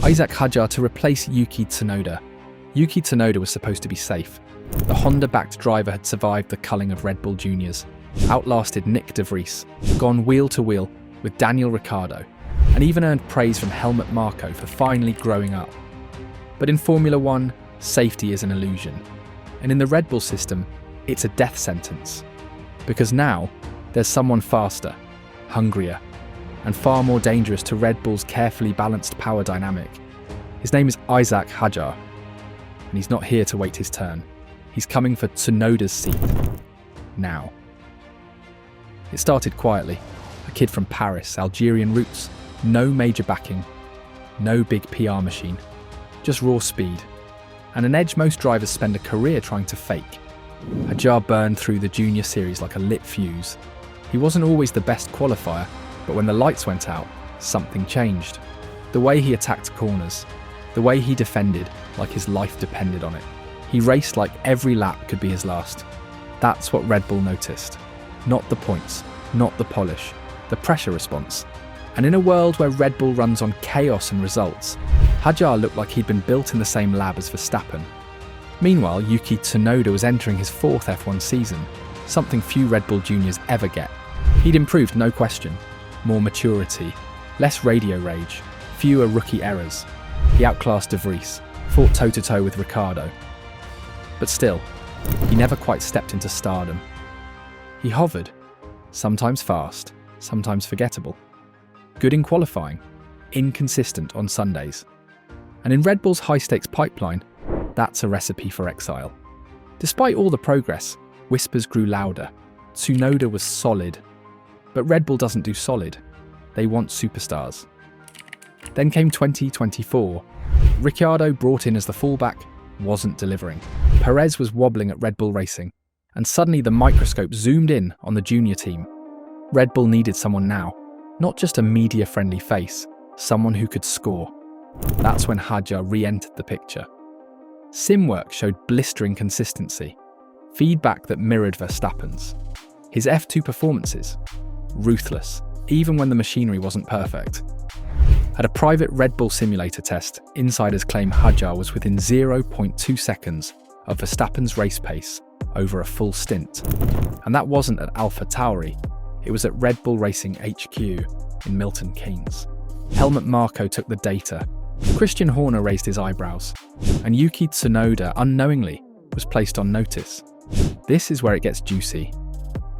Isack Hadjar to replace Yuki Tsunoda. Yuki Tsunoda was supposed to be safe. The Honda-backed driver had survived the culling of Red Bull Juniors, outlasted Nick de Vries, gone wheel-to-wheel with Daniel Ricciardo, and even earned praise from Helmut Marko for finally growing up. But in Formula One, safety is an illusion. And in the Red Bull system, it's a death sentence. Because now, there's someone faster, hungrier, and far more dangerous to Red Bull's carefully balanced power dynamic. His name is Isack Hadjar, and he's not here to wait his turn. He's coming for Tsunoda's seat. Now. It started quietly. A kid from Paris, Algerian roots, no major backing, no big PR machine, just raw speed, and an edge most drivers spend a career trying to fake. Hadjar burned through the junior series like a lit fuse. He wasn't always the best qualifier, but when the lights went out, something changed. The way he attacked corners, the way he defended like his life depended on it. He raced like every lap could be his last. That's what Red Bull noticed. Not the points, not the polish, the pressure response. And in a world where Red Bull runs on chaos and results, Hadjar looked like he'd been built in the same lab as Verstappen. Meanwhile, Yuki Tsunoda was entering his fourth F1 season, something few Red Bull juniors ever get. He'd improved, no question. More maturity, less radio rage, fewer rookie errors. He outclassed de Vries, fought toe-to-toe with Ricciardo. But still, he never quite stepped into stardom. He hovered, sometimes fast, sometimes forgettable. Good in qualifying, inconsistent on Sundays. And in Red Bull's high-stakes pipeline, that's a recipe for exile. Despite all the progress, whispers grew louder. Tsunoda was solid. But Red Bull doesn't do solid. They want superstars. Then came 2024. Ricciardo, brought in as the fallback, wasn't delivering. Perez was wobbling at Red Bull Racing, and suddenly the microscope zoomed in on the junior team. Red Bull needed someone now, not just a media-friendly face, someone who could score. That's when Hadjar re-entered the picture. Sim work showed blistering consistency, feedback that mirrored Verstappen's. His F2 performances, ruthless, even when the machinery wasn't perfect. At a private Red Bull simulator test, insiders claim Hadjar was within 0.2 seconds of Verstappen's race pace over a full stint. And that wasn't at Alpha Tauri, it was at Red Bull Racing HQ in Milton Keynes. Helmut Marko took the data, Christian Horner raised his eyebrows, and Yuki Tsunoda, unknowingly, was placed on notice. This is where it gets juicy.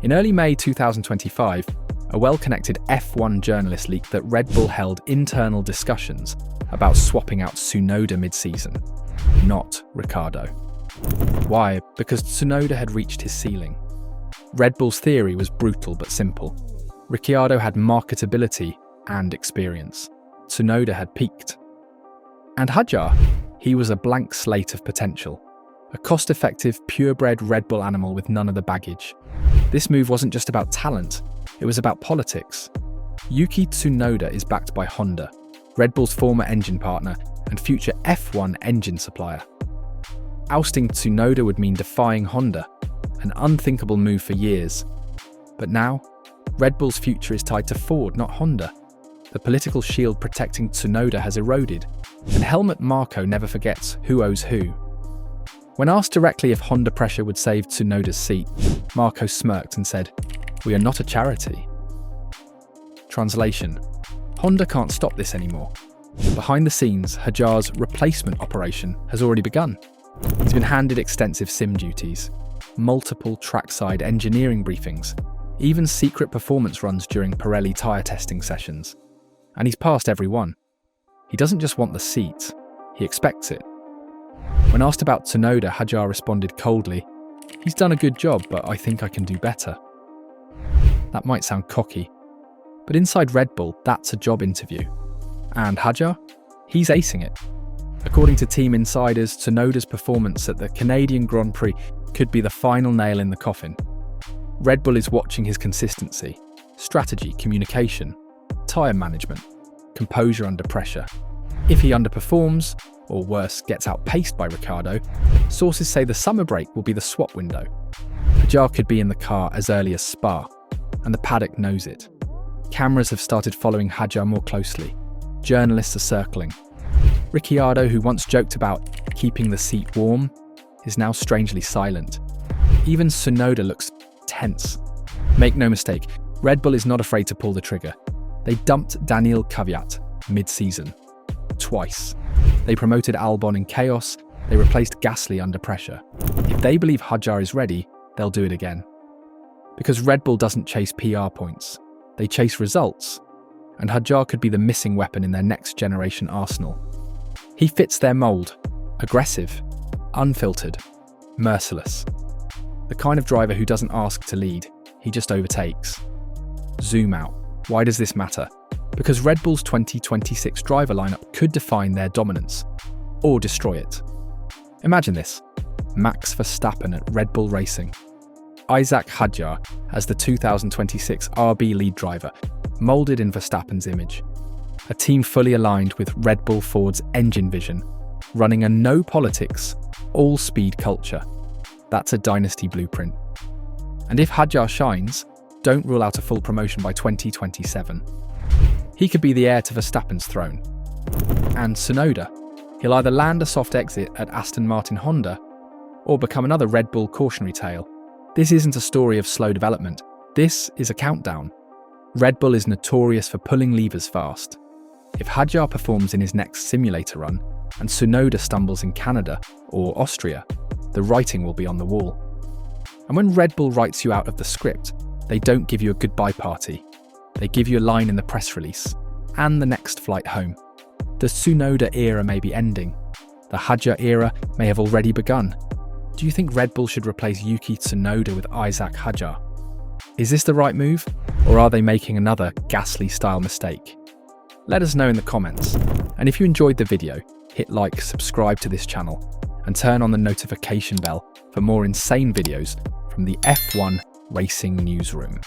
In early May 2025, a well-connected F1 journalist leaked that Red Bull held internal discussions about swapping out Tsunoda mid-season, not Ricciardo. Why? Because Tsunoda had reached his ceiling. Red Bull's theory was brutal but simple. Ricciardo had marketability and experience. Tsunoda had peaked. And Hadjar, he was a blank slate of potential. A cost-effective, purebred Red Bull animal with none of the baggage. This move wasn't just about talent, it was about politics. Yuki Tsunoda is backed by Honda, Red Bull's former engine partner and future F1 engine supplier. Ousting Tsunoda would mean defying Honda, an unthinkable move for years. But now, Red Bull's future is tied to Ford, not Honda. The political shield protecting Tsunoda has eroded, and Helmut Marko never forgets who owes who. When asked directly if Honda pressure would save Tsunoda's seat, Marko smirked and said, "We are not a charity." Translation: Honda can't stop this anymore. Behind the scenes, Hadjar's replacement operation has already begun. He's been handed extensive sim duties, multiple trackside engineering briefings, even secret performance runs during Pirelli tyre testing sessions. And he's passed every one. He doesn't just want the seat, he expects it. When asked about Tsunoda, Hadjar responded coldly, "He's done a good job, but I think I can do better." That might sound cocky, but inside Red Bull, that's a job interview. And Hadjar? He's acing it. According to team insiders, Tsunoda's performance at the Canadian Grand Prix could be the final nail in the coffin. Red Bull is watching his consistency, strategy, communication, tyre management, composure under pressure. If he underperforms, or worse, gets outpaced by Ricciardo, sources say the summer break will be the swap window. Hadjar could be in the car as early as Spa, and the paddock knows it. Cameras have started following Hadjar more closely. Journalists are circling. Ricciardo, who once joked about keeping the seat warm, is now strangely silent. Even Tsunoda looks tense. Make no mistake, Red Bull is not afraid to pull the trigger. They dumped Daniel Kvyat mid-season. Twice. They promoted Albon in chaos. They replaced Gasly under pressure. If they believe Hadjar is ready, they'll do it again. Because Red Bull doesn't chase PR points. They chase results. And Hadjar could be the missing weapon in their next-generation arsenal. He fits their mould. Aggressive, unfiltered, merciless. The kind of driver who doesn't ask to lead, he just overtakes. Zoom out. Why does this matter? Because Red Bull's 2026 driver lineup could define their dominance, or destroy it. Imagine this: Max Verstappen at Red Bull Racing, Isack Hadjar as the 2026 RB lead driver, moulded in Verstappen's image. A team fully aligned with Red Bull Ford's engine vision, running a no politics, all speed culture. That's a dynasty blueprint. And if Hadjar shines, don't rule out a full promotion by 2027. He could be the heir to Verstappen's throne. And Tsunoda, he'll either land a soft exit at Aston Martin Honda or become another Red Bull cautionary tale. This isn't a story of slow development. This is a countdown. Red Bull is notorious for pulling levers fast. If Hadjar performs in his next simulator run and Tsunoda stumbles in Canada or Austria, the writing will be on the wall. And when Red Bull writes you out of the script, they don't give you a goodbye party. They give you a line in the press release and the next flight home. The Tsunoda era may be ending. The Hadjar era may have already begun. Do you think Red Bull should replace Yuki Tsunoda with Isack Hadjar? Is this the right move, or are they making another Gasly-style mistake? Let us know in the comments. And if you enjoyed the video, hit like, subscribe to this channel, and turn on the notification bell for more insane videos from the F1 Racing Newsroom.